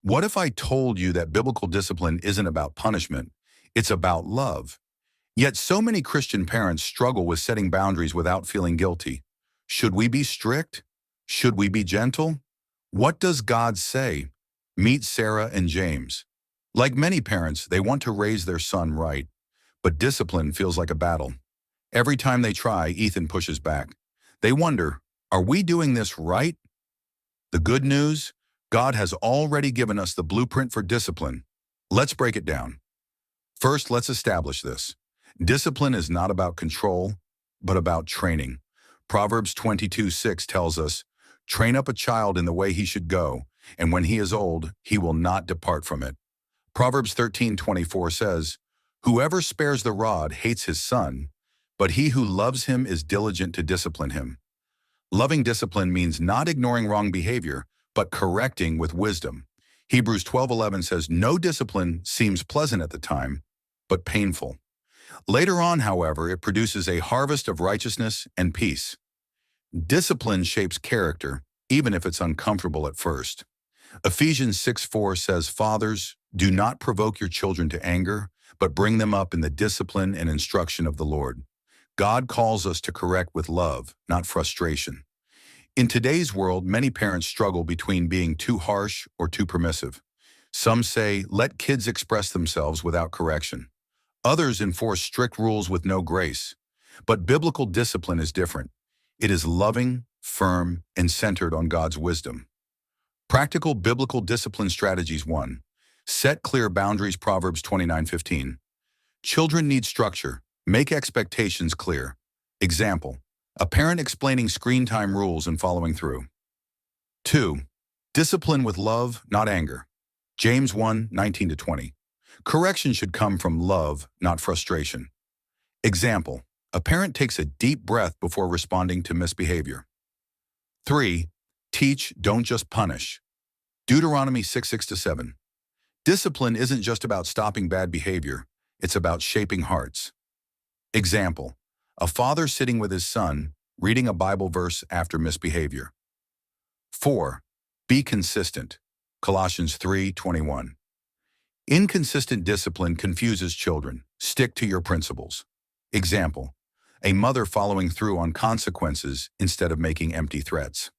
What if I told you that biblical discipline isn't about punishment? It's about love. Yet so many Christian parents struggle with setting boundaries without feeling guilty. Should we be strict? Should we be gentle? What does God say? Meet Sarah and James. Like many parents, they want to raise their son right, but discipline feels like a battle. Every time they try, Ethan pushes back. They wonder, are we doing this right? The good news? God has already given us the blueprint for discipline. Let's break it down. First, let's establish this. Discipline is not about control, but about training. Proverbs 22:6 tells us, "Train up a child in the way he should go, and when he is old, he will not depart from it." Proverbs 13:24 says, "Whoever spares the rod hates his son, but he who loves him is diligent to discipline him." Loving discipline means not ignoring wrong behavior, but correcting with wisdom. Hebrews 12:11 says, "No discipline seems pleasant at the time, but painful. Later on, however, it produces a harvest of righteousness and peace." Discipline shapes character, even if it's uncomfortable at first. Ephesians 6:4 says, "Fathers, do not provoke your children to anger, but bring them up in the discipline and instruction of the Lord." God calls us to correct with love, not frustration. In today's world, many parents struggle between being too harsh or too permissive. Some say, let kids express themselves without correction. Others enforce strict rules with no grace. But biblical discipline is different. It is loving, firm, and centered on God's wisdom. Practical biblical discipline strategies. 1. Set clear boundaries. Proverbs 29:15. Children need structure. Make expectations clear. Example, a parent explaining screen time rules and following through. 2. Discipline with love, not anger. James 1:19-20. Correction should come from love, not frustration. Example, a parent takes a deep breath before responding to misbehavior. 3. Teach, don't just punish. Deuteronomy 6:6-7. Discipline isn't just about stopping bad behavior, it's about shaping hearts. Example, a father sitting with his son, reading a Bible verse after misbehavior. 4. Be consistent. Colossians 3:21. Inconsistent discipline confuses children. Stick to your principles. Example, a mother following through on consequences instead of making empty threats.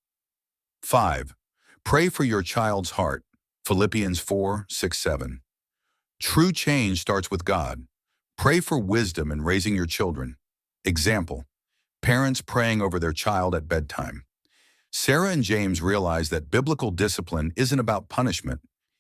5. Pray for your child's heart. Philippians 4:6-7. True change starts with God. Pray for wisdom in raising your children. Example, parents praying over their child at bedtime. Sarah and James realized that biblical discipline isn't about punishment,